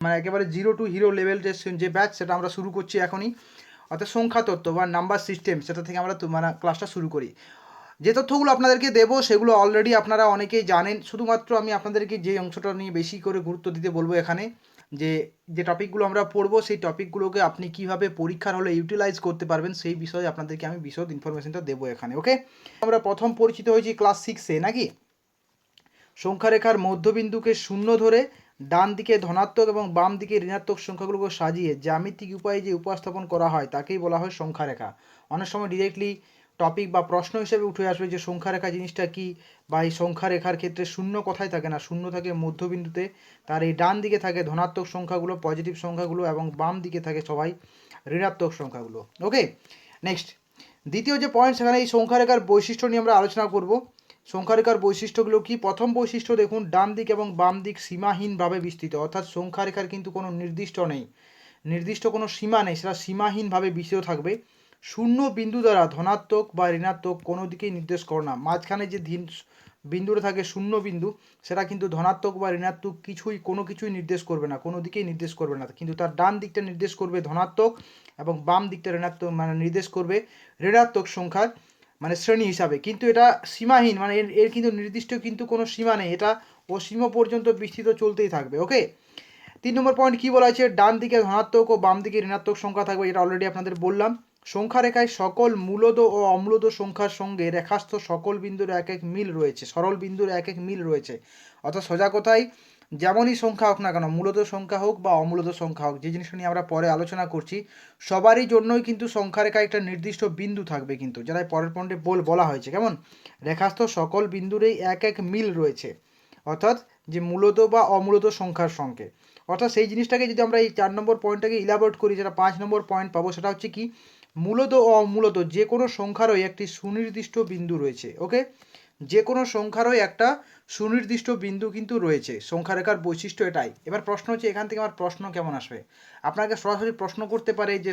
মানে একেবারে zero two hero level যে ব্যাচ সেটা আমরা শুরু করছি এখনই, অর্থাৎ সংখ্যা তত্ত্ব বা নাম্বার সিস্টেম, সেটা থেকে আমরা মানে ক্লাসটা শুরু করি। যে তথ্যগুলো আপনাদেরকে দেবো সেগুলো অলরেডি আপনারা অনেকেই জানেন, শুধুমাত্র আমি আপনাদেরকে যে অংশটা নিয়ে বেশি করে গুরুত্ব দিতে বলবো এখানে, যে টপিকগুলো আমরা পড়বো সেই টপিকগুলোকে আপনি কিভাবে পরীক্ষার হলে ইউটিলাইজ করতে পারবেন সেই বিষয়ে আপনাদেরকে আমি বিশদ ইনফরমেশনটা দেবো এখানে। ওকে, আমরা প্রথম পরিচিত হয়েছি ক্লাস 6-এ নাকি, সংখ্যারেখার মধ্যবিন্দুকে শূন্য ধরে ডান দিকে ধনাত্মক এবং বাম দিকে ঋণাত্মক সংখ্যাগুলোকে সাজিয়ে জ্যামিতিক উপায়ে যে উপস্থাপন করা হয় তাকেই বলা হয় সংখ্যারেখা। অনেক সময় ডিরেক্টলি টপিক বা প্রশ্ন হিসেবে উঠে আসবে যে সংখ্যারেখা জিনিসটা কি, বা এই সংখ্যারেখার ক্ষেত্রে শূন্য কোথায় থাকে না, শূন্য থাকে মধ্যবিন্দুতে, তার এই ডান দিকে থাকে ধনাত্মক সংখ্যাগুলো, পজিটিভ সংখ্যাগুলো, এবং বাম দিকে থাকে সবাই ঋণাত্মক সংখ্যাগুলো। ওকে, নেক্সট দ্বিতীয় যে পয়েন্ট, সেখানে এই সংখ্যারেখার বৈশিষ্ট্য নিয়ে আমরা আলোচনা করব। সংখ্যারেখার বৈশিষ্ট্যগুলো কি? প্রথম বৈশিষ্ট্য দেখুন, ডান দিক এবং বাম দিক সীমাহীনভাবে বিস্তৃত, অর্থাৎ সংখ্যারেখার কিন্তু কোনো নির্দিষ্ট নেই, নির্দিষ্ট কোনো সীমা নেই, সেটা সীমাহীনভাবে বিস্তৃত থাকবে। শূন্য বিন্দু দ্বারা ধনাত্মক বা ঋণাত্মক কোনো দিকেই নির্দেশ করে না, মাঝখানে যে বিন্দুটা থাকে শূন্য বিন্দু, সেটা কিন্তু ধনাত্মক বা ঋণাত্মক কোনো কিছুই নির্দেশ করবে না, কোনো দিকেই নির্দেশ করবে না, কিন্তু তার ডান দিকটা নির্দেশ করবে ধনাত্মক এবং বাম দিকটা ঋণাত্মক, মানে নির্দেশ করবে ঋণাত্মক সংখ্যার মানে শ্রেণী হিসাবে। কিন্তু এটা সীমাহীন, মানে এর কিন্তু নির্দিষ্ট কিন্তু কোনো সীমা নেই, এটা অসীম পর্যন্ত বিস্তৃত চলতেই থাকবে। ওকে, 3 নম্বর পয়েন্ট কি বলা আছে, ডান দিকে ধনাত্মক ও বাম দিকে ঋণাত্মক সংখ্যা থাকবে, এটা অলরেডি আপনাদের বললাম। সংখ্যা রেখায় সকল মূলদ ও অম্লদ সংখ্যার সঙ্গে রেখাস্থ সকল বিন্দুর এক এক মিল রয়েছে, সরল বিন্দুর এক এক মিল রয়েছে, অর্থাৎ সোজা কথায় যেমনই সংখ্যা হোক না কেন, মূলদ সংখ্যা হোক বা অমূলদ সংখ্যা হোক, যে জিনিসটা নিয়ে আমরা পরে আলোচনা করছি, সবারই জন্যই কিন্তু সংখ্যা রেখায় একটা নির্দিষ্ট বিন্দু থাকবে, কিন্তু যেটা পরের পয়েন্টে বলা হয়েছে কেমন, রেখাস্থ সকল বিন্দুরেই এক এক মিল রয়েছে, অর্থাৎ যে মূলদ বা অমূলদ সংখ্যার সঙ্গে। অর্থাৎ সেই জিনিসটাকে যদি আমরা এই 4 নম্বর পয়েন্টটাকে ইলাবোরেট করি, যেটা 5 নম্বর পয়েন্ট পাবো, সেটা হচ্ছে কি, মূলত ও অমূলত যে কোনো সংখ্যারই একটি সুনির্দিষ্ট বিন্দু রয়েছে। ওকে, যে কোনো সংখ্যারই একটা সুনির্দিষ্ট বিন্দু কিন্তু রয়েছে, সংখ্যারেখার বৈশিষ্ট্য এটাই। এবার প্রশ্ন হচ্ছে, এখান থেকে আমার প্রশ্ন কেমন আসবে, আপনাকে সরাসরি প্রশ্ন করতে পারে যে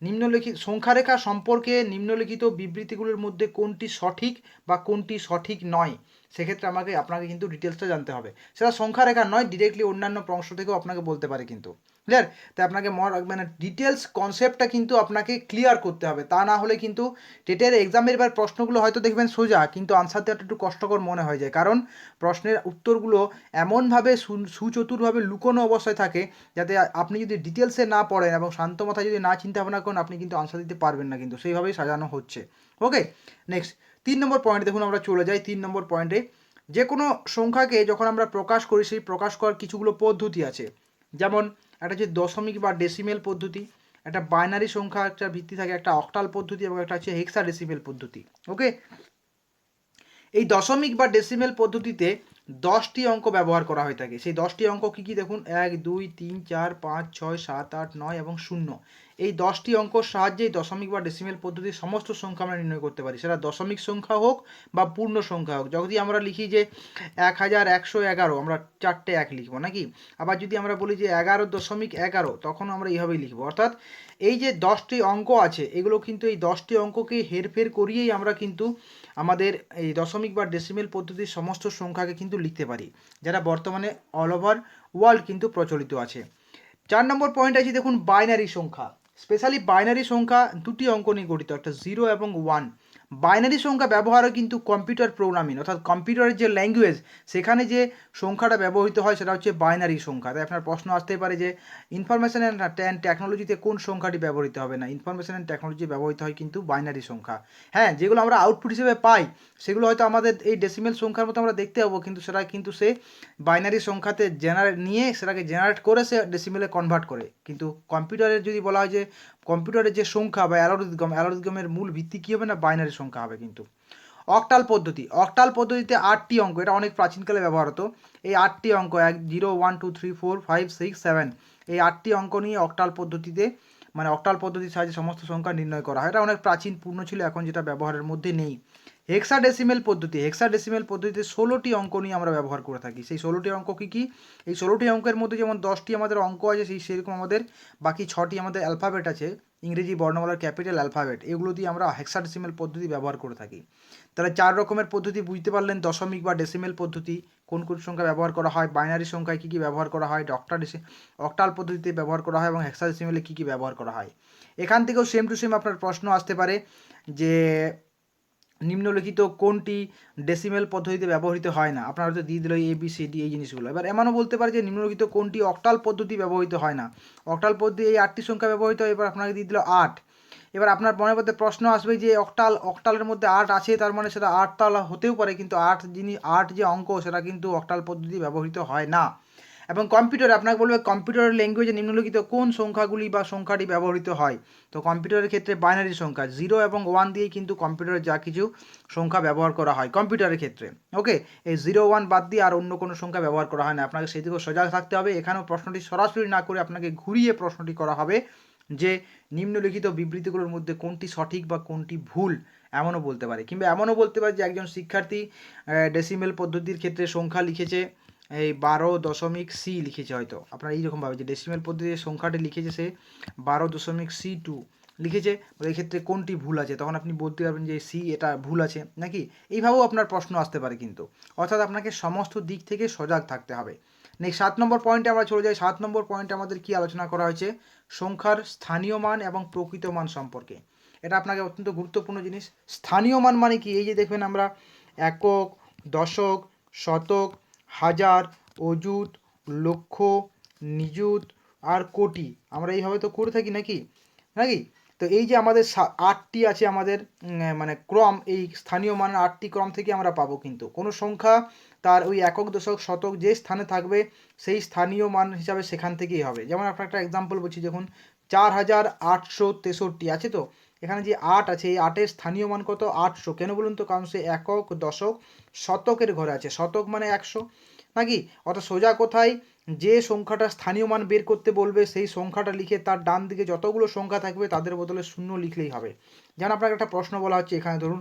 নিম্নলিখিত সংখ্যারেখা সম্পর্কে নিম্নলিখিত বিবৃতিগুলোর মধ্যে কোনটি সঠিক বা কোনটি সঠিক নয়, সেক্ষেত্রে আপনাকে কিন্তু ডিটেলসটা জানতে হবে, সেটা সংখ্যারেখা নয়, ডিরেক্টলি অন্যান্য অংশ থেকেও আপনাকে বলতে পারে কিন্তু। ক্লিয়ার? তাই আপনাকে মানে ডিটেলস কনসেপ্টটা কিন্তু আপনাকে ক্লিয়ার করতে হবে, তা না হলে কিন্তু টেটের এক্সামের এবার প্রশ্নগুলো হয়তো দেখবেন সোজা, কিন্তু আনসার দেওয়াটা একটু কষ্টকর মনে হয়ে যায়, কারণ প্রশ্নের উত্তরগুলো এমনভাবে সুচতুরভাবে লুকোনো অবস্থায় থাকে, যাতে আপনি যদি ডিটেলসে না পড়েন এবং শান্ত মাথায় যদি না চিন্তা ভাবনা করেন, আপনি কিন্তু আনসার দিতে পারবেন না, কিন্তু সেইভাবেই সাজানো হচ্ছে। ওকে, নেক্সট 3 নম্বর পয়েন্ট দেখুন, আমরা চলে যাই 3 নম্বর পয়েন্টে। যে কোনো সংখ্যাকে যখন আমরা প্রকাশ করি, সেই প্রকাশ করার কিছুগুলো পদ্ধতি আছে, যেমন একটা হচ্ছে দশমিক বা ডেসিমেল পদ্ধতি, একটা বাইনারি সংখ্যা একটা ভিত্তি থাকে, একটা অক্টাল পদ্ধতি, এবং একটা হচ্ছে হেক্সাডেসিমেল পদ্ধতি। ওকে, এই দশমিক বা ডেসিমেল পদ্ধতিতে 10টি অঙ্ক ব্যবহার করা হয়ে থাকে। সেই 10টি অঙ্ক কী কী দেখুন, 1 2 3 4 5 6 7 8 9 এবং 0। এই 10টি অঙ্কর সাহায্যেই দশমিক বা ডেসিমেল পদ্ধতির সমস্ত সংখ্যা আমরা নির্ণয় করতে পারি, সেটা দশমিক সংখ্যা হোক বা পূর্ণ সংখ্যা হোক। যদি আমরা লিখি যে 1111, আমরা 4টে 1 লিখবো নাকি, আবার যদি আমরা বলি যে 11.11, তখন আমরা এইভাবেই লিখবো। অর্থাৎ এই যে 10টি অঙ্ক আছে, এগুলো কিন্তু এই 10টি অঙ্ককে হেরফের করিয়েই আমরা কিন্তু আমাদের এই দশমিক বা ডেসিমেল পদ্ধতির সমস্ত সংখ্যাকে কিন্তু লিখতে পারি, যারা বর্তমানে অল ওভার ওয়ার্ল্ড কিন্তু প্রচলিত আছে। 4 নম্বর পয়েন্ট আছে দেখুন, বাইনারি সংখ্যা। স্পেশালি বাইনারি সংখ্যা দুটি অঙ্ক নিয়ে গঠিত, একটা 0 এবং 1। বাইনারি সংখ্যা ব্যবহারও কিন্তু কম্পিউটার প্রোগ্রামিং, অর্থাৎ কম্পিউটারের যে ল্যাঙ্গুয়েজ, সেখানে যে সংখ্যাটা ব্যবহৃত হয় সেটা হচ্ছে বাইনারি সংখ্যা। তাই আপনার প্রশ্ন আসতে পারে যে ইনফরমেশন অ্যান্ড টেকনোলজিতে কোন সংখ্যাটি ব্যবহৃত হবে না, ইনফরমেশন অ্যান্ড টেকনোলজি ব্যবহৃত হয় কিন্তু বাইনারি সংখ্যা। হ্যাঁ, যেগুলো আমরা আউটপুট হিসেবে পাই সেগুলো হয়তো আমাদের এই ডেসিমেল সংখ্যার মতো আমরা দেখতে পাবো, কিন্তু সেটা কিন্তু সে বাইনারি সংখ্যাতে সেটাকে জেনারেট করে সে ডেসিমেলে কনভার্ট করে। কিন্তু কম্পিউটারের যদি বলা হয় যে কম্পিউটারের যে সংখ্যা বা অ্যালগরিদমের মূল ভিত্তি কী হবে না, বাইনারি সংখ্যা হবে। কিন্তু অক্টাল পদ্ধতিতে 8টি অঙ্ক, এটা অনেক প্রাচীনকালে ব্যবহার হতো। এই 8টি অঙ্ক 0 1 2 3 4 5 6 7, এই 8টি অঙ্ক নিয়ে অক্টাল পদ্ধতির সাহায্যে সমস্ত সংখ্যা নির্ণয় করা হয়। এটা অনেক প্রাচীন পূর্ণ ছিল, এখন যেটা ব্যবহারের মধ্যে নেই। হেক্সাডেসিমেল পদ্ধতিতে 16টি অঙ্ক নিয়ে আমরা ব্যবহার করে থাকি। সেই 16টি অঙ্ক কী কী? এই 16টি অঙ্কের মধ্যে যেমন 10টি আমাদের অঙ্ক আছে, সেরকম আমাদের বাকি 6টি আমাদের অ্যালফাবেট আছে, ইংরেজি বর্ণমালার ক্যাপিটাল অ্যালফাবেট, এগুলো দিয়ে আমরা হেক্সাডেসিমেল পদ্ধতি ব্যবহার করে থাকি। তাহলে 4 রকমের পদ্ধতি বুঝতে পারলেন, দশমিক বা ডেসিমেল পদ্ধতি, কোন কোন সংখ্যা ব্যবহার করা হয়, বাইনারি সংখ্যায় কী কী ব্যবহার করা হয়, অক্টাল পদ্ধতিতে ব্যবহার করা হয় এবং হেক্সাডেসিমেলে কী কী ব্যবহার করা হয়। এখান থেকেও সেম টু সেম আপনার প্রশ্ন আসতে পারে যে নিম্নলিখিত কোনটি ডেসিমেল পদ্ধতিতে ব্যবহৃত হয় না। আপনারা হয়তো দিয়ে দিল ABCD এই জিনিসগুলো। এবার এমনও বলতে পারে যে নিম্নলিখিত কোনটি অক্টাল পদ্ধতি ব্যবহৃত হয় না। অক্টাল পদ্ধতি এই 8টি সংখ্যা ব্যবহৃত হয়, এবার আপনাকে দিয়ে দিল 8। এবার আপনার মনের মধ্যে প্রশ্ন আসবে যে অক্টালের মধ্যে 8 আছে, তার মানে সেটা 8 তাল হতেও পারে, কিন্তু 8 যে অঙ্ক সেটা কিন্তু অক্টাল পদ্ধতি ব্যবহৃত হয় না। এবং কম্পিউটারে আপনাকে বলবে কম্পিউটারের ল্যাঙ্গুয়েজে নিম্নলিখিত কোন সংখ্যাগুলি বা সংখ্যাটি ব্যবহৃত হয়। তো কম্পিউটারের ক্ষেত্রে বাইনারি সংখ্যা 0 এবং 1 দিয়েই কিন্তু কম্পিউটারে যা কিছু সংখ্যা ব্যবহার করা হয় কম্পিউটারের ক্ষেত্রে। ওকে, এই 0 1 বাদ দিয়ে আর অন্য কোনো সংখ্যা ব্যবহার করা হয় না। আপনাকে সেদিকেও সজাগ থাকতে হবে। এখানেও প্রশ্নটি সরাসরি না করে আপনাকে ঘুরিয়ে প্রশ্নটি করা হবে যে নিম্নলিখিত বিবৃতিগুলোর মধ্যে কোনটি সঠিক বা কোনটি ভুল, এমনও বলতে পারে। কিংবা এমনও বলতে পারে যে একজন শিক্ষার্থী ডেসিমেল পদ্ধতির ক্ষেত্রে সংখ্যা লিখেছে এই 12.C লিখেছে, হয়তো আপনারা এইরকমভাবে যে ডেসিমেল পদ্ধতির সংখ্যাটি লিখেছে সে 12.C2 লিখেছে, এই ক্ষেত্রে কোনটি ভুল আছে, তখন আপনি বলতে পারবেন যে সি এটা ভুল আছে নাকি। এইভাবেও আপনার প্রশ্ন আসতে পারে কিন্তু, অর্থাৎ আপনাকে সমস্ত দিক থেকে সজাগ থাকতে হবে। নেক্সট 7 নম্বর পয়েন্টে আমরা চলে যাই। 7 নম্বর পয়েন্টে আমাদের কি আলোচনা করা হয়েছে, সংখ্যার স্থানীয় মান এবং প্রকৃত মান সম্পর্কে। এটা আপনাকে অত্যন্ত গুরুত্বপূর্ণ জিনিস। স্থানীয় মান মানে কি, এই যে দেখবেন আমরা একক, দশক, শতক, হাজার, অযুত, লক্ষ, নিযুত আর কোটি, আমরা এইভাবে তো করে থাকি নাকি নাকি তো এই যে আমাদের 8টি আছে আমাদের মানে ক্রম, এই স্থানীয় মানের 8টি ক্রম থেকে আমরা পাবো। কিন্তু কোনো সংখ্যা তার ওই একক, দশক, শতক যে স্থানে থাকবে সেই স্থানীয় মান হিসাবে সেখান থেকেই হবে। যেমন আপনার একটা এক্সাম্পল বলছি, দেখুন 4863 আছে, তো এখানে যে 8 আছে এই 8-এর স্থানীয় মান কত, 800। কেন বলুন তো, কারণ সে একক, দশক, শতকের ঘরে আছে। শতক মানে 100 নাকি। অর্থাৎ সোজা কোথায়, যে সংখ্যাটা স্থানীয় মান বের করতে বলবে সেই সংখ্যাটা লিখে তার ডান দিকে যতগুলো সংখ্যা থাকবে তাদের বদলে 0 লিখলেই হবে। যেমন আপনাকে একটা প্রশ্ন বলা হচ্ছে এখানে, ধরুন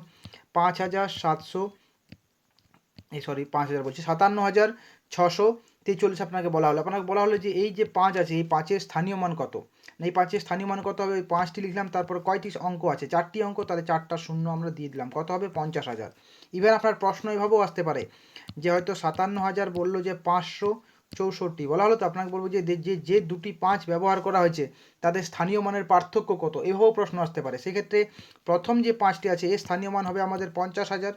57,643 আপনাকে বলা হলো যে এই যে 5 আছে এই 5-এর স্থানীয় মান কত। এই 5-এর স্থানীয় মান কত হবে, ওই 5টি লিখলাম, তারপর কয়টি অঙ্ক আছে, 4টি অঙ্ক, তাহলে 4টা শূন্য আমরা দিয়ে দিলাম, কত হবে 50,000। ইভেন আপনার প্রশ্ন এভাবেও আসতে পারে যে হয়তো 57,000 বললো যে 564 বলা হলো, তো আপনাকে বলবো যে যে দুটি 5 ব্যবহার করা হয়েছে তাদের স্থানীয় মানের পার্থক্য কত, এভাবেও প্রশ্ন আসতে পারে। সেক্ষেত্রে প্রথম যে 5টি আছে এর স্থানীয় মান হবে আমাদের 50,000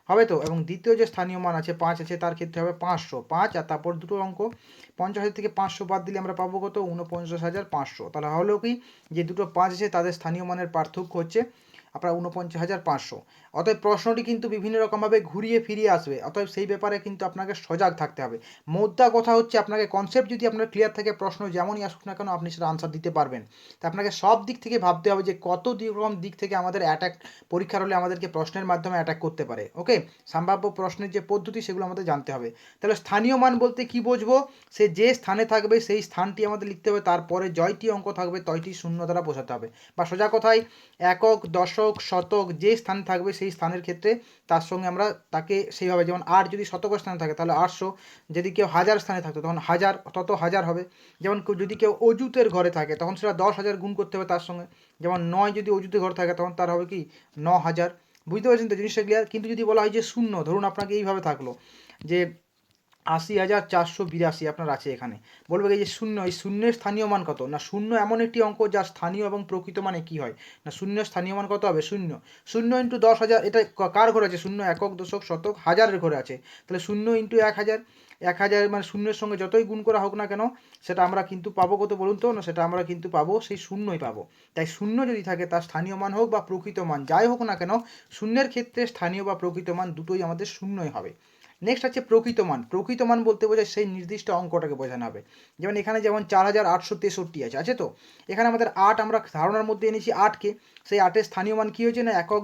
হবে তো, এবং দ্বিতীয় যে স্থানীয় মান আছে 5 আছে তার ক্ষেত্রে হবে 500 আর তারপর দুটো অঙ্ক 50,000 থেকে 500 বাদ দিলে আমরা পাবো কত, 49,500। তাহলে হলো কি, যে দুটো 5 আছে তাদের স্থানীয় মানের পার্থক্য হচ্ছে আপনার 49,500। অতএব প্রশ্নটি কিন্তু বিভিন্ন রকমভাবে ঘুরিয়ে ফিরিয়ে আসবে, অতএব সেই ব্যাপারে কিন্তু আপনাকে সজাগ থাকতে হবে। মোদ্দা কথা হচ্ছে আপনাকে কনসেপ্ট যদি আপনার ক্লিয়ার থাকে, প্রশ্ন যেমনই আসুক না কেন আপনি সেটা আনসার দিতে পারবেন। তা আপনাকে সব দিক থেকে ভাবতে হবে যে কত রকম দিক থেকে আমাদের অ্যাটাক পরীক্ষার হলে আমাদেরকে প্রশ্নের মাধ্যমে অ্যাটাক করতে পারে। ওকে, সম্ভাব্য প্রশ্নের যে পদ্ধতি সেগুলো আমাদের জানতে হবে। তাহলে স্থানীয় মান বলতে কি বুঝবো, সে যে স্থানে থাকবে সেই স্থানটি আমাদের লিখতে হবে, তারপরে জয়টি অঙ্ক থাকবে তয়টি শূন্য দ্বারা বোঝাতে হবে। বা সোজা কথায় একক, দশক, শতক যে স্থানে থাকবে সেই স্থানের ক্ষেত্রে তার সঙ্গে আমরা তাকে সেইভাবে, যেমন 8 যদি শতকের স্থানে থাকে তাহলে 800, যদি কেউ হাজার স্থানে থাকতো তখন হাজার, তত হাজার হবে। যেমন যদি কেউ অযুতের ঘরে থাকে তখন সেটা 10,000 গুণ করতে হবে তার সঙ্গে। যেমন 9 যদি অযুতের ঘরে থাকে তখন তার হবে কি 9,000। বুঝতে পারছেন তো জিনিসটা ক্লিয়ার। কিন্তু যদি বলা হয় যে শূন্য, ধরুন আপনাকে এইভাবে থাকলো যে 80,482 আপনার আছে এখানে, বলবে এই যে শূন্য, এই শূন্যের স্থানীয় মান কত না, শূন্য এমন একটি অঙ্ক যার স্থানীয় এবং প্রকৃত মানে কি হয় না, শূন্যের স্থানীয় মান কত হবে, শূন্য। শূন্য ইন্টু 10,000, এটা কার ঘরে আছে, শূন্য একক, দশক, শতক, হাজারের ঘরে আছে, তাহলে শূন্য ইন্টু 1,000, 1,000 মানে শূন্যের সঙ্গে যতই গুণ করা হোক না কেন সেটা আমরা কিন্তু পাবো কত বলুন তো, না সেটা আমরা কিন্তু পাবো সেই শূন্যই পাবো। তাই শূন্য যদি থাকে তার স্থানীয় মান হোক বা প্রকৃত মান যাই হোক না কেন, শূন্যের ক্ষেত্রে স্থানীয় বা প্রকৃত মান দুটোই আমাদের শূন্যই হবে। নেক্সট আছে প্রকৃত মান। প্রকৃত মান বলতে বোঝায় সেই নির্দিষ্ট অঙ্কটাকে বোঝানো হবে। যেমন এখানে যেমন 4,863 আছে তো এখানে আমাদের 8 আমরা ধারণার মধ্যে এনেছি 8কে, সেই 8-এর স্থানীয় মান কী হয়েছে না একক,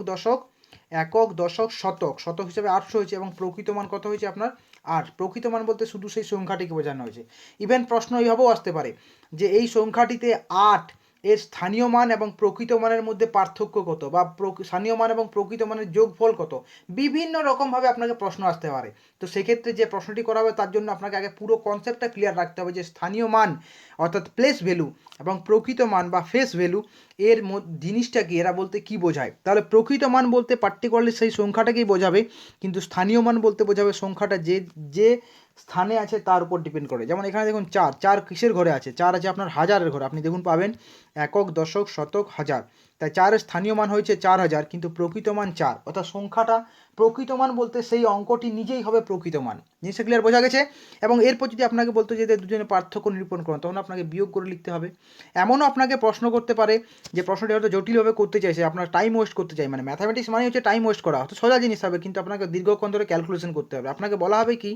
দশক, শতক, শতক হিসাবে 800 হয়েছে, এবং প্রকৃত মান কত হয়েছে আপনার 8। প্রকৃত মান বলতে শুধু সেই সংখ্যাটিকে বোঝানো হয়েছে। ইভেন প্রশ্ন এইভাবেও আসতে পারে যে এই সংখ্যাটিতে 8 এর স্থানীয় মান এবং প্রকৃত মানের মধ্যে পার্থক্য কত, বা স্থানীয় মান এবং প্রকৃত মানের যোগফল কত, বিভিন্ন রকমভাবে আপনাকে প্রশ্ন আসতে পারে। তো সেক্ষেত্রে যে প্রশ্নটি করা হবে তার জন্য আপনাকে আগে পুরো কনসেপ্টটা ক্লিয়ার রাখতে হবে যে স্থানীয় মান অর্থাৎ প্লেস ভ্যালু এবং প্রকৃত মান বা ফেস ভ্যালু এর জিনিসটা কি, এরা বলতে কি বোঝায়। তাহলে প্রকৃত মান বলতে পার্টিকুলারলি সেই সংখ্যাটাকেই বোঝাবে, কিন্তু স্থানীয় মান বলতে বোঝাবে সংখ্যাটা যে যে স্থানে আছে তার উপর ডিপেন্ড করে। যেমন এখানে দেখুন চার কিসের ঘরে আছে, চার আছে আপনার হাজারের ঘরে। আপনি দেখুন পাবেন একক, দশক, শতক, হাজার। তাই চারের স্থানীয় মান হয়েছে 4000, কিন্তু প্রকৃত মান 4, অর্থাৎ সংখ্যাটা প্রকৃত মান বলতে সেই অঙ্কটি নিজেই হবে প্রকৃত মান। জিনিসটা ক্লিয়ার বোঝা গেছে? এবং এরপর যদি আপনাকে বলতে যে দুজনের পার্থক্য নিরূপণ করুন, তখন আপনাকে বিয়োগ করে লিখতে হবে। এমনও আপনাকে প্রশ্ন করতে পারে যে প্রশ্নটি হয়তো জটিলভাবে করতে চাইছে, আপনার টাইম ওয়েস্ট করতে চাই, মানে ম্যাথামেটিক্স মানে হচ্ছে টাইম ওয়েস্ট করা, হয়তো সোজা জিনিস হবে কিন্তু আপনাকে দীর্ঘক্ষণ ধরে ক্যালকুলেশন করতে হবে। আপনাকে বলা হবে কি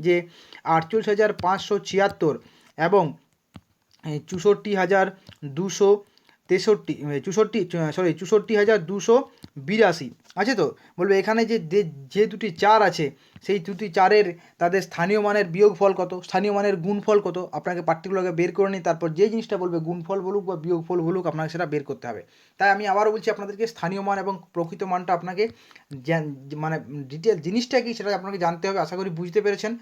যে 48,576 এবং 64,282 আছে। তো বলবে এখানে যে দুটি চার আছে সেই দুটি চারের তাদের স্থানীয় মানের বিয়োগফল কত, স্থানীয় মানের গুণফল কত, আপনাকে পার্টিকুলারকে বের করে নিই। তারপর যে জিনিসটা বলবে গুণফল বলুক বা বিয়োগফল বলুক, আপনাকে সেটা বের করতে হবে। তাই আমি আবারও বলছি আপনাদেরকে স্থানীয় মান এবং প্রকৃত মানটা আপনাকে মানে ডিটেল জিনিসটা কি সেটা আপনাকে জানতে হবে। আশা করি বুঝতে পেরেছেন।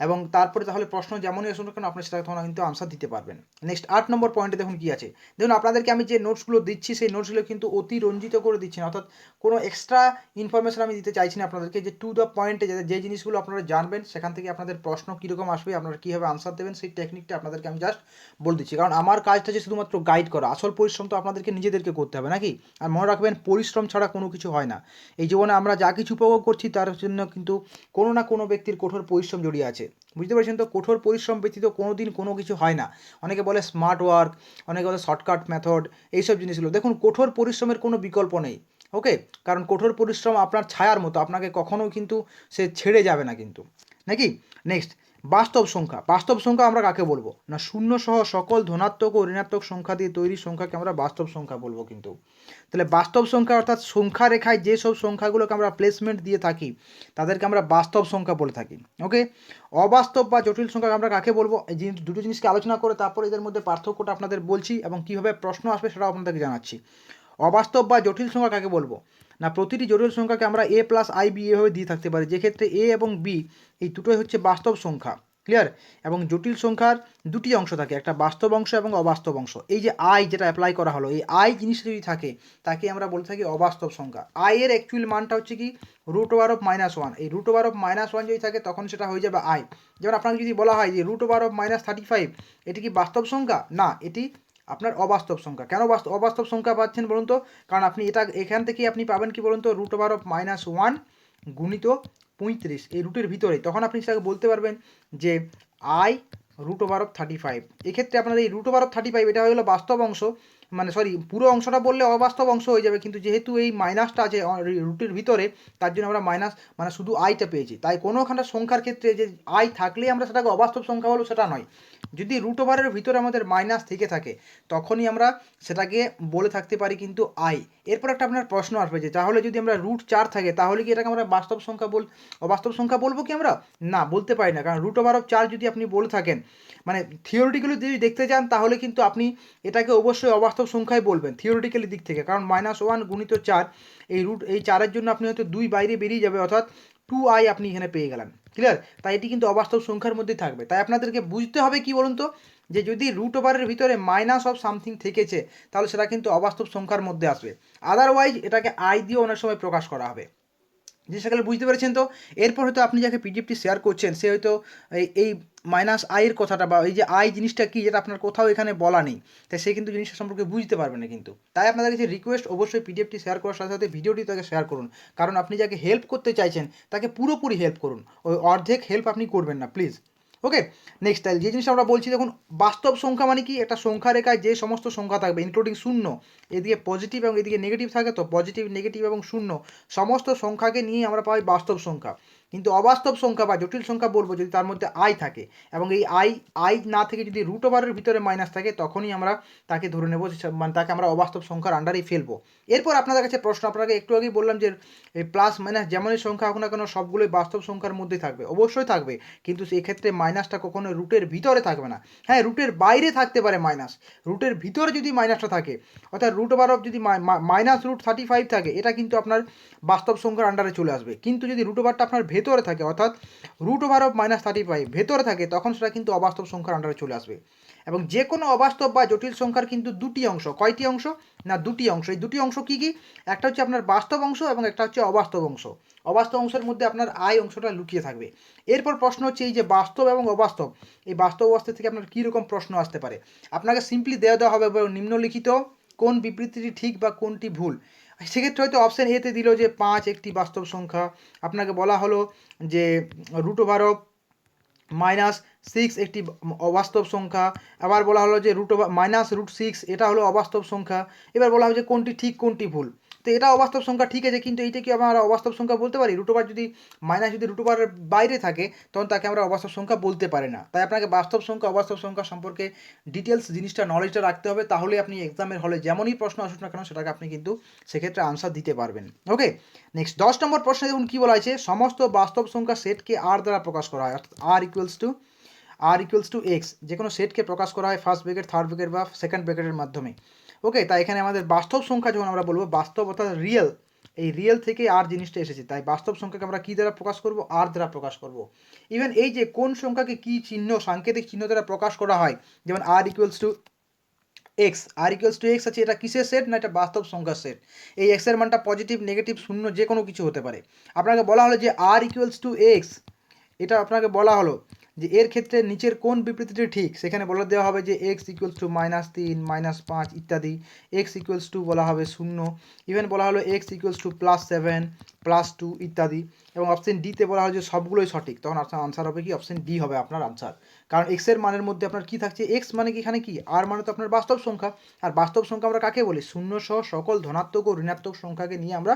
এবং তারপরে তাহলে প্রশ্ন যেমনই আসুন না কেন আপনি সেটা তখন কিন্তু আনসার দিতে পারবেন। নেক্সট 8 নম্বর পয়েন্টে দেখুন কি আছে। দেখুন আপনাদেরকে আমি যে নোটসগুলো দিচ্ছি সেই নোটসগুলো কিন্তু অতি রঞ্জিত করে দিচ্ছি না, অর্থাৎ কোনো এক্সট্রা ইনফরমেশন আমি দিতে চাইছি না আপনাদেরকে, যে টু দ্য পয়েন্টে যে জিনিসগুলো আপনারা জানবেন সেখান থেকে আপনাদের প্রশ্ন কীরকম আসবে, আপনারা কীভাবে আনসার দেবেন সেই টেকনিকটা আপনাদেরকে আমি জাস্ট বলে দিচ্ছি। কারণ আমার কাজটা হচ্ছে শুধুমাত্র গাইড করা, আসল পরিশ্রম তো আপনাদেরকে নিজেদেরকে করতে হবে নাকি। আর মনে রাখবেন পরিশ্রম ছাড়া কোনো কিছু হয় না। এই জীবনে আমরা যা কিছু উপভোগ করছি তার জন্য কিন্তু কোনো না কোনো ব্যক্তির কঠোর পরিশ্রম জড়িয়ে আছে, বুঝতে পারছেন তো। কঠোর পরিশ্রম ব্যতীত কোনো দিন কোনো কিছু হয় না। অনেকে বলে স্মার্ট ওয়ার্ক, অনেকে বলে শর্টকাট মেথড, এইসব জিনিসগুলো দেখুন কঠোর পরিশ্রমের কোনো বিকল্প নেই। ওকে, কারণ কঠোর পরিশ্রম আপনার ছায়ার মতো, আপনাকে কখনোও কিন্তু সে ছেড়ে যাবে না কিন্তু, নাকি। নেক্সট বাস্তব সংখ্যা। বাস্তব সংখ্যা আমরা কাকে বলবো না, শূন্য সহ সকল ধনাত্মক ও ঋণাত্মক সংখ্যা দিয়ে তৈরি সংখ্যাকে আমরা বাস্তব সংখ্যা বলবো কিন্তু। তাহলে বাস্তব সংখ্যা অর্থাৎ সংখ্যা রেখায় যেসব সংখ্যাগুলোকে আমরা প্লেসমেন্ট দিয়ে থাকি তাদেরকে আমরা বাস্তব সংখ্যা বলে থাকি। ওকে, অবাস্তব বা জটিল সংখ্যা আমরা কাকে বলবো, এই দুটো জিনিসকে আলোচনা করে তারপর এদের মধ্যে পার্থক্যটা আপনাদের বলছি এবং কীভাবে প্রশ্ন আসবে সেটাও আপনাদেরকে জানাচ্ছি। অবাস্তব বা জটিল সংখ্যা কাকে বলবো না, প্রতিটি জটিল সংখ্যাকে আমরা a প্লাস আই বি এভাবে দিয়ে থাকতে পারি, যেক্ষেত্রে a এবং b এই দুটোই হচ্ছে বাস্তব সংখ্যা। ক্লিয়ার? এবং জটিল সংখ্যার দুটি অংশ থাকে, একটা বাস্তব অংশ এবং অবাস্তব অংশ। এই যে আই যেটা অ্যাপ্লাই করা হলো, এই আই জিনিসটা যদি থাকে তাকে আমরা বলে থাকি অবাস্তব সংখ্যা। আই এর অ্যাকচুয়াল মানটা হচ্ছে কি √1 এই √1 যদি থাকে তখন সেটা হয়ে যাবে আই। যেমন আপনাকে যদি বলা হয় যে √35 এটি কি বাস্তব সংখ্যা, না এটি আপনার অবাস্তব সংখ্যা। কেন অবাস্তব সংখ্যা পাচ্ছেন বলুন তো, কারণ আপনি এখান থেকেই আপনি পাবেন কি বলুন তো √1 গুণিত 35 এই রুটের ভিতরে, তখন আপনি সেটাকে বলতে পারবেন যে আই √35। এক্ষেত্রে আপনার এই √35 এটা হয়ে গেলো বাস্তব অংশ, মানে সরি পুরো অংশটা বললে অবাস্তব অংশ হয়ে যাবে, কিন্তু যেহেতু এই মাইনাসটা আছে রুটের ভিতরে তার জন্য আমরা মাইনাস মানে শুধু আইটা পেয়েছি। তাই কোনোখানটা সংখ্যার ক্ষেত্রে যে আই থাকলেই আমরা সেটাকে অবাস্তব সংখ্যা বলবো সেটা নয়। যদি √এর ভিতরে আমাদের মাইনাস থেকে থাকে তখনই আমরা সেটাকে বলে থাকতে পারি কিন্তু আই। এরপর একটা আপনার প্রশ্ন আসবে যে তাহলে যদি আমরা √4 থাকে তাহলে কি এটাকে আমরা বাস্তব সংখ্যা অবাস্তব সংখ্যা বলবো কি আমরা, না বলতে পারি না। কারণ √4 যদি আপনি বলে থাকেন মানে থিওরিটিক্যালি যদি দেখতে চান তাহলে কিন্তু আপনি এটাকে অবশ্যই অবাস্তব সংখ্যায় বলবেন থিওরিটিক্যালি দিক থেকে, কারণ -1 গুণিত 4 এই 4-এর জন্য আপনি হয়তো 2 বাইরে বেরিয়ে যাবে, অর্থাৎ 2i আপনি এখানে পেয়ে গেলেন। ক্লিয়ার? তাই এটি কিন্তু অবাস্তব সংখ্যার মধ্যেই থাকবে। তাই আপনাদেরকে বুঝতে হবে কি বলুন তো, যে যদি √এর ভিতরে মাইনাস অফ সামথিং থেকেছে তাহলে সেটা কিন্তু অবাস্তব সংখ্যার মধ্যে আসবে, আদারওয়াইজ এটাকে আই দিয়ে অনেক সময় প্রকাশ করা হবে। জিনিসটা বুঝতে পেরেছেন তো। এরপর হয়তো আপনি যাকে পিডিএফটি শেয়ার করছেন সে হয়তো এই মাইনাস আইয়ের কথাটা বা এই যে আই জিনিসটা কি যেটা আপনার কোথাও এখানে বলা নেই, তাই সে কিন্তু জিনিসটা সম্পর্কে বুঝতে পারবে না কিন্তু। তাই আপনাদের কাছে রিকোয়েস্ট অবশ্যই পিডিএফটি শেয়ার করার সাথে সাথে ভিডিওটি তাকে শেয়ার করুন, কারণ আপনি যাকে হেল্প করতে চাইছেন তাকে পুরোপুরি হেল্প করুন, ওই অর্ধেক হেল্প আপনি করবেন না প্লিজ। ওকে, নেক্সট টাইম যে জিনিসটা আমরা বলছি দেখুন, বাস্তব সংখ্যা মানে কি, একটা সংখ্যা রেখায় যে সমস্ত সংখ্যা থাকবে ইনক্লুডিং শূন্য, এদিকে পজিটিভ এবং এদিকে নেগেটিভ থাকে, তো পজিটিভ নেগেটিভ এবং শূন্য সমস্ত সংখ্যাকে নিয়ে আমরা পাই বাস্তব সংখ্যা। কিন্তু অবাস্তব সংখ্যা বা জটিল সংখ্যা বলবো যদি তার মধ্যে আই থাকে, এবং এই আই না থেকে যদি রুট ওভারের ভিতরে মাইনাস থাকে তখনই আমরা তাকে ধরে নেবো, মানে তাকে আমরা অবাস্তব সংখ্যার আন্ডারেই ফেলবো। এরপর আপনাদের কাছে প্রশ্ন, আপনাকে একটু আগেই বললাম যে এই প্লাস মাইনাস যেমনই সংখ্যা হোক না কেন সবগুলোই বাস্তব সংখ্যার মধ্যেই থাকবে, অবশ্যই থাকবে, কিন্তু সেক্ষেত্রে মাইনাসটা কখনো রুটের ভিতরে থাকবে না। হ্যাঁ, রুটের বাইরে থাকতে পারে মাইনাস, রুটের ভিতরে যদি মাইনাসটা থাকে, অর্থাৎ রুট ওভার অফ যদি মাইনাস রুট 35 থাকে, এটা কিন্তু আপনার বাস্তব সংখ্যার আন্ডারে চলে আসবে। কিন্তু যদি রুট ওভারটা আপনার ভেতরে থাকে, অর্থাৎ রুট ওভার অফ -35 ভেতরে থাকে, তখন সেটা কিন্তু অবাস্তব সংখ্যার আন্ডারে চলে আসবে। এবং যে কোনো অবাস্তব বা জটিল সংখ্যার কিন্তু দুটি অংশ, কয়টি অংশ না দুটি অংশ। এই দুটি অংশ কী কী? একটা হচ্ছে আপনার বাস্তব অংশ এবং একটা হচ্ছে অবাস্তব অংশ। অবাস্তব অংশের মধ্যে আপনার আই অংশটা লুকিয়ে থাকবে। এরপর প্রশ্ন হচ্ছে এই যে বাস্তব এবং অবাস্তব, এই বাস্তব অবস্থা থেকে আপনার কী রকম প্রশ্ন আসতে পারে। আপনাকে সিম্পলি দেওয়া হবে নিম্নলিখিত কোন বিবৃতিটি ঠিক বা কোনটি ভুল। সেক্ষেত্রে হয়তো অপশান এতে দিল যে 5 একটি বাস্তব সংখ্যা, আপনাকে বলা হলো যে রুট ওভার অফ -6 একটি অবাস্তব সংখ্যা, আবার বলা হলো যে -√6 এটা হলো অবাস্তব সংখ্যা। এবার বলা হবে যে কোনটি ঠিক কোনটি ভুল। তো এটা অবাস্তব সংখ্যা ঠিক আছে, কিন্তু এইটা কি আমরা অবাস্তব সংখ্যা বলতে পারি? রুট ওভার যদি যদি রুট ওভারের বাইরে থাকে তখন তাকে আমরা অবাস্তব সংখ্যা বলতে পারি না। তাই আপনাকে বাস্তব সংখ্যা অবাস্তব সংখ্যা সম্পর্কে ডিটেলস জিনিসটা নলেজটা রাখতে হবে, তাহলে আপনি এক্সামের হলে যেমনই প্রশ্ন আসুক না কেন সেটাকে আপনি কিন্তু সেক্ষেত্রে আনসার দিতে পারবেন। ওকে, নেক্সট 10 নম্বর প্রশ্নে দেখুন কী বলা আছে, সমস্ত বাস্তব সংখ্যা সেটকে আর দ্বারা প্রকাশ করা হয়, অর্থাৎ আর ইকুয়ালস টু এক্স, যে কোনো সেটকে প্রকাশ করা হয় ফার্স্ট ব্র্যাকেট, থার্ড ব্র্যাকেট বা সেকেন্ড ব্র্যাকেটের মাধ্যমে। ওকে, তাই এখানে আমাদের বাস্তব সংখ্যা যখন আমরা বলবো, বাস্তব অর্থাৎ রিয়েল, এই রিয়েল থেকে আর জিনিসটা এসেছে, তাই বাস্তব সংখ্যাকে আমরা কী দ্বারা প্রকাশ করব? আর দ্বারা প্রকাশ করব। ইভেন এই যে কোন সংখ্যাকে কী চিহ্ন, সাংকেতিক চিহ্ন দ্বারা প্রকাশ করা হয়, যেমন আর ইকুয়ালস টু এক্স, আছে, এটা কিসের সেট না এটা বাস্তব সংখ্যার সেট। এই এক্সের মানটা পজিটিভ, নেগেটিভ, শূন্য যে কোনো কিছু হতে পারে। আপনাকে বলা হলো যে আর ইকুয়ালস টু এক্স, এটা আপনাকে বলা হলো যে এর ক্ষেত্রে নিচের কোন বিবৃতিটি ঠিক, সেখানে বলে দেওয়া হবে যে এক্স ইকুয়ালস টু -3 -5 ইত্যাদি, এক্স ইকুয়ালস টু বলা হবে 0, ইভেন বলা হলো এক্স ইকুয়ালস টু +7 +2 ইত্যাদি, এবং অপশন ডিতে বলা হয় যে সবগুলোই সঠিক। তখন আপনার আনসার হবে কি? অপশন ডি হবে আপনার আনসার। কারণ এক্সের মানের মধ্যে আপনার কি থাকছে? এক্স মানে কি এখানে কি? আর মানে তো আপনার বাস্তব সংখ্যা, আর বাস্তব সংখ্যা আমরা কাকে বলি? শূন্য সহ সকল ধনাত্মক ও ঋণাত্মক সংখ্যাকে নিয়ে আমরা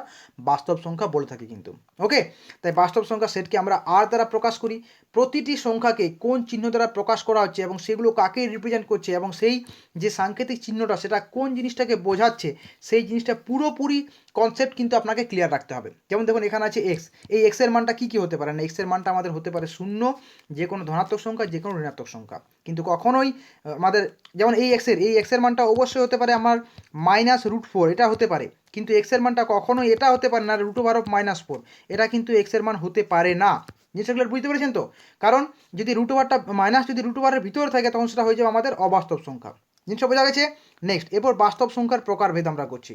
বাস্তব সংখ্যা বলে থাকি কিন্তু। ওকে, তাই বাস্তব সংখ্যা সেটকে আমরা আর দ্বারা প্রকাশ করি। প্রতিটি সংখ্যাকে কোন চিহ্ন দ্বারা প্রকাশ করা হচ্ছে এবং সেগুলো কাকে রিপ্রেজেন্ট করছে এবং সেই যে সাংকেতিক চিহ্নটা সেটা কোন জিনিসটাকে বোঝাচ্ছে, সেই জিনিসটা পুরোপুরি কনসেপ্ট কিন্তু আপনাকে ক্লিয়ার রাখতে হবে। যেমন দেখুন এখানে আছে এক্স, এই এক্সের মানটা কী কী হতে পারে না, এক্সের মানটা আমাদের হতে পারে 0, যে কোনো ধনাত্মক সংখ্যা, যে কোনো ঋণাত্মক সংখ্যা, কিন্তু কখনোই আমাদের যেমন এই এক্সের মানটা অবশ্যই হতে পারে আমার -√4, এটা হতে পারে, কিন্তু এক্সের মানটা কখনোই এটা হতে পারে না রুট ওভার অফ -4, এটা কিন্তু এক্সের মান হতে পারে না। জিনিসগুলো বুঝতে পেরেছেন তো? কারণ যদি রুট ওভারটা যদি রুট ওভারের ভিতরে থাকে তখন সেটা হয়ে যাবে আমাদের অবাস্তব সংখ্যা। জিনিসটা বোঝা গেছে? নেক্সট, এরপর বাস্তব সংখ্যার প্রকারভেদ আমরা করছি।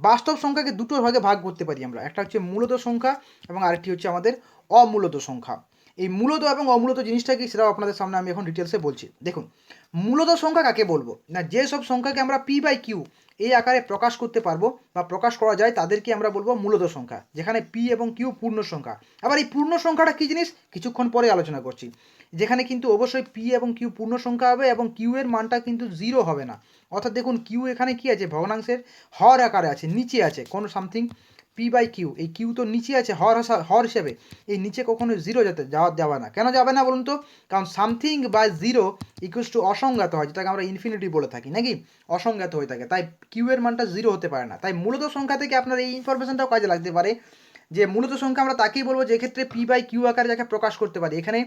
বাস্তব সংখ্যাকে দুটো ভাগে ভাগ করতে পারি আমরা, একটা হচ্ছে মূলত সংখ্যা এবং আরেকটি হচ্ছে আমাদের অমূলত সংখ্যা। এই মূলত এবং অমূলত জিনিসটা কি সেটাও আপনাদের সামনে আমি এখন ডিটেলসে বলছি। দেখুন, মূলত সংখ্যা কাকে বলবো না, যেসব সংখ্যাকে আমরা P/Q এই আকারে প্রকাশ করতে পারবো বা প্রকাশ করা যায় তাদেরকে আমরা বলবো মূলত সংখ্যা, যেখানে P এবং Q পূর্ণ সংখ্যা। আবার এই পূর্ণ সংখ্যাটা কী জিনিস কিছুক্ষণ পরে আলোচনা করছি, যেখানে কিন্তু অবশ্যই P এবং Q পূর্ণ সংখ্যা হবে এবং Q এর মানটা কিন্তু 0 হবে না। অর্থাৎ দেখুন Q এখানে কি আছে, ভগ্নাংশের হর আকারে আছে, নিচে আছে কোনো সামথিং P/Q, এই Q তো নিচে আছে হর হিসেবে, এই নিচে কখনো 0 যাবে না। কেন যাবে না বলুন তো? কারণ সামথিং বাই 0 ইকুয়ালস টু অসংজ্ঞাত হয়, যেটাকে আমরা ইনফিনিটি বলে থাকি নাকি, অসংজ্ঞাত হয়ে থাকে, তাই Q এর মানটা 0 হতে পারে না। তাই মূলত সংখ্যা থেকে আপনার এই ইনফরমেশনটাও কাজে লাগতে পারে যে মূলত সংখ্যা আমরা তাকেই বলবো যে ক্ষেত্রে P/Q আকারে যাকে প্রকাশ করতে পারি। এখানে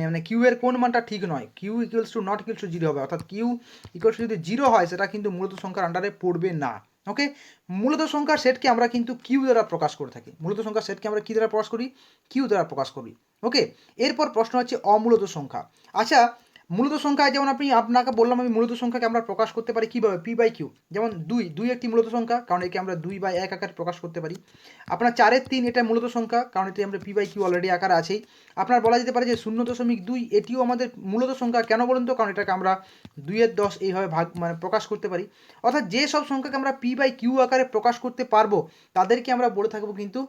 মানে Q এর কোন মানটা ঠিক নয়, Q equals to not equals to 0 হবে, অর্থাৎ Q ইকুয়ালস টু যদি 0 হয় সেটা কিন্তু মূলত সংখ্যার আন্ডারে পড়বে না। ওকে, মূলত সংখ্যার সেটকে আমরা কিন্তু Q দ্বারা প্রকাশ করে থাকি। মূলত সংখ্যার সেটকে আমরা কী দ্বারা প্রকাশ করি? Q দ্বারা প্রকাশ করি। ওকে, এরপর প্রশ্ন হচ্ছে অমূলত সংখ্যা। আচ্ছা, মূলত সংখ্যায় যেমন আপনাকে বললাম আমি মূলত সংখ্যাকে আমরা প্রকাশ করতে পারি কীভাবে? P/Q। যেমন 2 একটি মূলত সংখ্যা, কারণ একে আমরা 2/1 আকারে প্রকাশ করতে পারি। আপনার 4/3 এটা মূলত সংখ্যা, কারণ এটি আমরা P/Q অলরেডি আকারে আছেই। আপনার বলা যেতে পারে যে 0.2 এটিও আমাদের মূলত সংখ্যা, কেন বলুন তো? কারণ এটাকে আমরা 2/10 এইভাবে মানে প্রকাশ করতে পারি। অর্থাৎ যে সব সংখ্যাকে আমরা P/Q আকারে প্রকাশ করতে পারবো তাদেরকে আমরা বলে থাকবো কিন্তু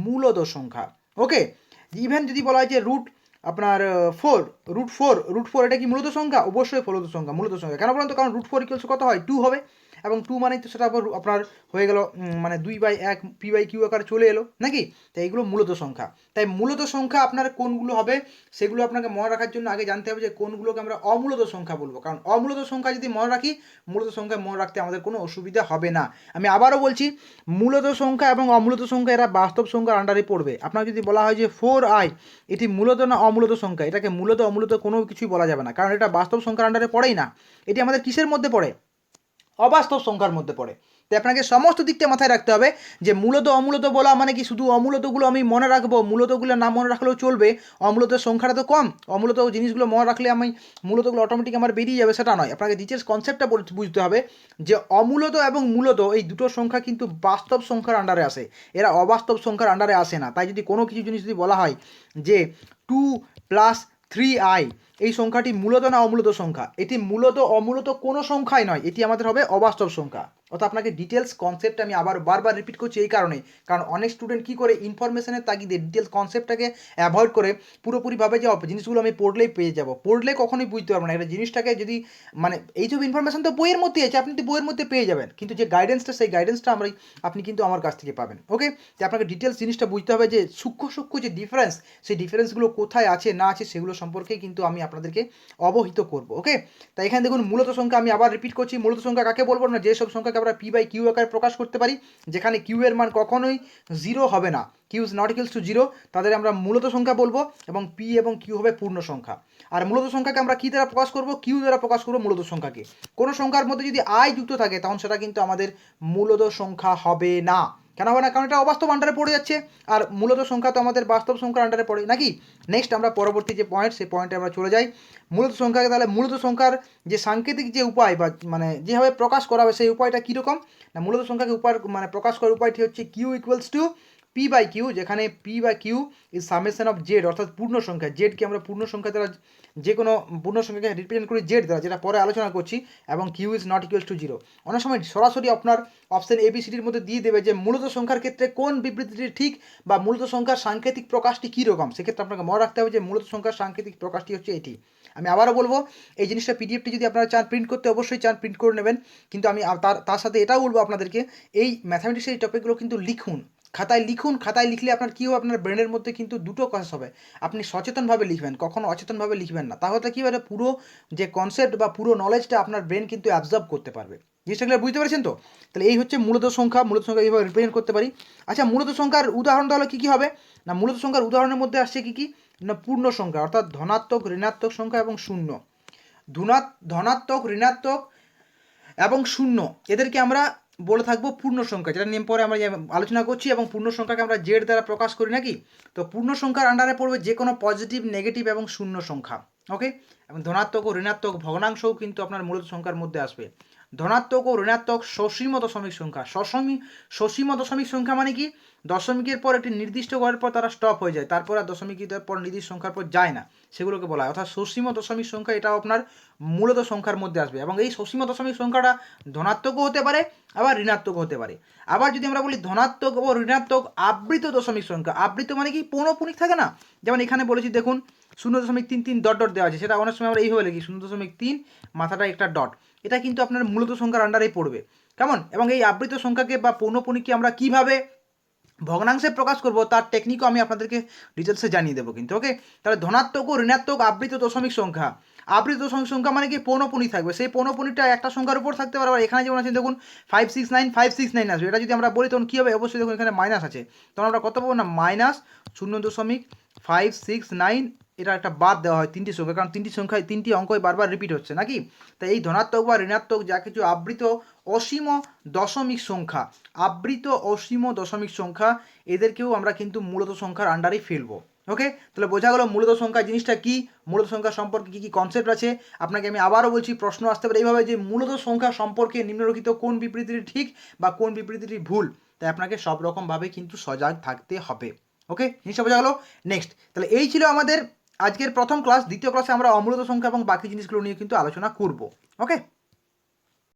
মূলত সংখ্যা। ওকে, ইভেন যদি বলা হয় যে আপনার 4 √4 এটা কি মূলত সংখ্যা? অবশ্যই মূলত সংখ্যা। কেন বলুন তো? কারণ √4 ইকুয়ালস কত হয়? 2 হবে। এবং 2 মানেই তো সেটা আবার আপনার হয়ে গেল মানে 2/1 p/q আকারে চলে এলো নাকি। তাই এইগুলো মূলত সংখ্যা। তাই মূলত সংখ্যা আপনার কোনগুলো হবে সেগুলো আপনাকে মনে রাখার জন্য আগে জানতে হবে যে কোনগুলোকে আমরা অমূলত সংখ্যা বলবো, কারণ অমূলত সংখ্যা যদি মনে রাখি মূলত সংখ্যা মনে রাখতে আমাদের কোনো অসুবিধা হবে না। আমি আবারও বলছি, মূলত সংখ্যা এবং অমূলত সংখ্যা এরা বাস্তব সংখ্যার আন্ডারে পড়বে। আপনার যদি বলা হয় যে 4i এটি মূলত না অমূলত সংখ্যা, এটাকে মূলত অমূলত কোনো কিছুই বলা যাবে না, কারণ এটা বাস্তব সংখ্যার আন্ডারে পড়েই না। এটি আমাদের কিসের মধ্যে পড়ে? অবাস্তব সংখ্যার মধ্যে পড়ে। তাই আপনাকে সমস্ত দিকটা মাথায় রাখতে হবে যে মূলত অমূলত বলা মানে কি শুধু অমূলতগুলো আমি মনে রাখবো, মূলতগুলো না মনে রাখলেও চলবে, অমূলতের সংখ্যাটা তো কম, অমূলত জিনিসগুলো মনে রাখলে আমি মূলতগুলো অটোমেটিক আমার বেরিয়ে যাবে, সেটা নয়। আপনাকে ডিটেলস কনসেপ্টটা বুঝতে হবে যে অমূলত এবং মূলত এই দুটো সংখ্যা কিন্তু বাস্তব সংখ্যার আন্ডারে আসে, এরা অবাস্তব সংখ্যার আন্ডারে আসে না। তাই যদি কোনো কিছু জিনিস যদি বলা হয় যে 2 + 3i এই সংখ্যাটি মূলত না অমূলত সংখ্যা, এটি মূলত অমূলত কোনো সংখ্যাই নয়, এটি আমাদের হবে অবাস্তব সংখ্যা। অর্থাৎ আপনাকে ডিটেলস কনসেপ্ট আমি আবার বারবার রিপিট করছি এই কারণে, কারণ অনেক স্টুডেন্ট কী করে ইনফরমেশনের তাগিদে ডিটেলস কনসেপ্টটাকে অ্যাভয়েড করে পুরোপুরিভাবে যে জিনিসগুলো আমি পড়লেই পেয়ে যাব, পড়লে কখনোই বুঝতে পারবো না। এটা জিনিসটাকে যদি মানে এইসব ইনফরমেশন তো বইয়ের মধ্যেই আছে, আপনি তো বইয়ের মধ্যে পেয়ে যাবেন, কিন্তু যে গাইডেন্সটা সেই গাইডেন্সটা আপনি কিন্তু আমার কাছ থেকে পাবেন। ওকে, তো আপনাকে ডিটেলস জিনিসটা বুঝতে হবে যে সূক্ষ্ম যে ডিফারেন্স, সেই ডিফারেন্সগুলো কোথায় আছে না আছে সেগুলো সম্পর্কেই কিন্তু আমি আপনাদেরকে অবহিত করব। ওকে, তাই এখানে দেখুন মূলত সংখ্যা আমি আবার রিপিট করছি, মূলত সংখ্যা কাকে বলবো না যেসব সংখ্যাকে আমরা p/q আকারে প্রকাশ করতে পারি, যেখানে q এর মান কখনোই 0 হবে না, q is not equals to 0, তাদের আমরা মূলত সংখ্যা বলবো, এবং p এবং q হবে পূর্ণ সংখ্যা। আর মূলত সংখ্যাকে আমরা কী দ্বারা প্রকাশ করব? q দ্বারা প্রকাশ করবো মূলত সংখ্যাকে। কোনো সংখ্যার মধ্যে যদি i যুক্ত থাকে তখন সেটা কিন্তু আমাদের মূলত সংখ্যা হবে না। কেন হবে না? কারণ এটা অবাস্তব আন্ডারে পড়ে যাচ্ছে, আর মূলত সংখ্যা তো আমাদের বাস্তব সংখ্যার আন্ডারে পড়ে নাকি। নেক্সট আমরা পরবর্তী যে পয়েন্ট, সেই পয়েন্টে আমরা চলে যাই। মূলত সংখ্যাকে তাহলে মূলত সংখ্যার যে সাংকেতিক যে উপায় বা মানে যেভাবে প্রকাশ করা হবে সেই উপায়টা কীরকম না, মূলত সংখ্যাকে মানে প্রকাশ করার উপায়টি হচ্ছে q = p/q, যেখানে p/q is summation of Z, অর্থাৎ পূর্ণ সংখ্যা জেডকে আমরা পূর্ণ সংখ্যা দ্বারা যে কোনো পূর্ণ সংখ্যাকে রিপ্রেজেন্ট করি জেড দ্বারা, যেটা পরে আলোচনা করছি, এবং q is not equals to 0। অনেক সময় সরাসরি আপনার অপশন ABCDর মধ্যে দিয়ে দেবে যে মূলত সংখ্যার ক্ষেত্রে কোন বিবৃতিটি ঠিক বা মূলত সংখ্যার সাংকেতিক প্রকাশটি কীরকম। সেক্ষেত্রে আপনাকে মনে রাখতে হবে যে মূলত সংখ্যার সাংকেতিক প্রকাশটি হচ্ছে এটি। আমি আবারও বলবো, এই জিনিসটা পিডিএফটি যদি আপনারা চান প্রিন্ট করতে অবশ্যই চান প্রিন্ট করে নেবেন, কিন্তু আমি তার সাথে এটাও বলবো আপনাদেরকে এই ম্যাথামেটিক্সের এই টপিকগুলো কিন্তু লিখুন, খাতায় লিখুন। খাতায় লিখলে আপনার কী হবে, আপনার ব্রেনের মধ্যে কিন্তু দুটো কাজ হবে, আপনি সচেতনভাবে লিখবেন, কখনো অচেতনভাবে লিখবেন না, তাহলে কী হবে পুরো যে কনসেপ্ট বা পুরো নলেজটা আপনার ব্রেন কিন্তু অ্যাবজর্ব করতে পারবে। জিনিসটা বুঝতে পেরেছেন তো? তাহলে এই হচ্ছে মূলত সংখ্যা, মূলত সংখ্যা এইভাবে রিপ্রেজেন্ট করতে পারি। আচ্ছা, মূলত সংখ্যার উদাহরণ তাহলে কী কী হবে না, মূলত সংখ্যার উদাহরণের মধ্যে আসছে কী কী না, পূর্ণ সংখ্যা অর্থাৎ ধনাত্মক ঋণাত্মক সংখ্যা এবং শূন্য। ধনাত্মক ঋণাত্মক এবং শূন্য এদেরকে আমরা বলে থাকবো পূর্ণ সংখ্যা, যেটা নিয়ে পরে আমরা আলোচনা করছি, এবং পূর্ণ সংখ্যাকে আমরা জেড দ্বারা প্রকাশ করি নাকি। তো পূর্ণ সংখ্যার আন্ডারে পড়বে যে কোনো পজিটিভ, নেগেটিভ এবং শূন্য সংখ্যা। ওকে, এবং ধনাত্মক ও ঋণাত্মক ভগ্নাংশও কিন্তু আপনার মূলত সংখ্যার মধ্যে আসবে। ধনাত্মক ও ঋণাত্মক সসীম দশমিক সংখ্যা। সসীম দশমিক সংখ্যা মানে কি, দশমিকের পর একটি নির্দিষ্ট ঘরের পর তারা স্টপ হয়ে যায়, তারপর আর দশমিকের পর নির্দিষ্ট সংখ্যার পর যায় না, সেগুলোকে বলা হয়। অর্থাৎ সসীম দশমিক সংখ্যা এটাও আপনার মূলত সংখ্যার মধ্যে আসবে, এবং এই সসীম দশমিক সংখ্যাটা ধনাত্মকও হতে পারে আবার ঋণাত্মকও হতে পারে। আবার যদি আমরা বলি ধনাত্মক ও ঋণাত্মক আবৃত দশমিক সংখ্যা, আবৃত মানে কি পৌনঃপুনিক থাকে না, যেমন এখানে বলেছি দেখুন 0.33 ডট ডট দেওয়া আছে, সেটা অনেক সময় আমরা এইভাবে লিখি 0.3 মাথাটা একটা ডট, এটা কিন্তু আপনার মূলত সংখ্যার আন্ডারেই পড়বে। কেমন? এবং এই আবৃত সংখ্যাকে বা পৌনঃপুনিককে আমরা কিভাবে ভগ্নাংশে প্রকাশ করব তার টেকনিকও আমি আপনাদেরকে ডিটেলসে জানিয়ে দেবো কিন্তু। ওকে, তাহলে ধনাত্মক ও ঋণাত্মক আবৃত দশমিক সংখ্যা। আবৃত দশমিক সংখ্যা মানে কি পৌনঃপুনিক থাকবে, সেই পৌনঃপুনিকটা একটা সংখ্যার উপর থাকতে পারে। আবার এখানে যেমন আছে দেখুন 569 আসবে, এটা যদি আমরা বলি তখন কী হবে, অবশ্যই দেখুন এখানে মাইনাস আছে, তখন আমরা কত পাবো না -0.569, এটা একটা বাদ দেওয়া হয় তিনটি সংখ্যা, কারণ তিনটি সংখ্যায় তিনটি অঙ্কই বারবার রিপিট হচ্ছে নাকি। তাই এই ধনাত্মক বা ঋণাত্মক যা কিছু আবৃত অসীম দশমিক সংখ্যা, আবৃত অসীম দশমিক সংখ্যা, এদেরকেও আমরা কিন্তু মূলত সংখ্যার আন্ডারেই ফেলবো। ওকে, তাহলে বোঝা গেল মূলত সংখ্যা জিনিসটা কি, মূলত সংখ্যা সম্পর্কে কী কী কনসেপ্ট আছে। আপনাকে আমি আবারও বলছি, প্রশ্ন আসতে পারে এইভাবে যে মূলত সংখ্যা সম্পর্কে নিম্নলিখিত কোন বিবৃতিটি ঠিক বা কোন বিবৃতিটি ভুল, তাই আপনাকে সব রকমভাবে কিন্তু সজাগ থাকতে হবে। ওকে, জিনিসটা বোঝা গেল। নেক্সট, তাহলে এই ছিল আমাদের আজকের প্রথম ক্লাস। দ্বিতীয় ক্লাসে আমরা অমূলত সংখ্যা এবং বাকি জিনিসগুলো নিয়ে কিন্তু আলোচনা করব। ওকে।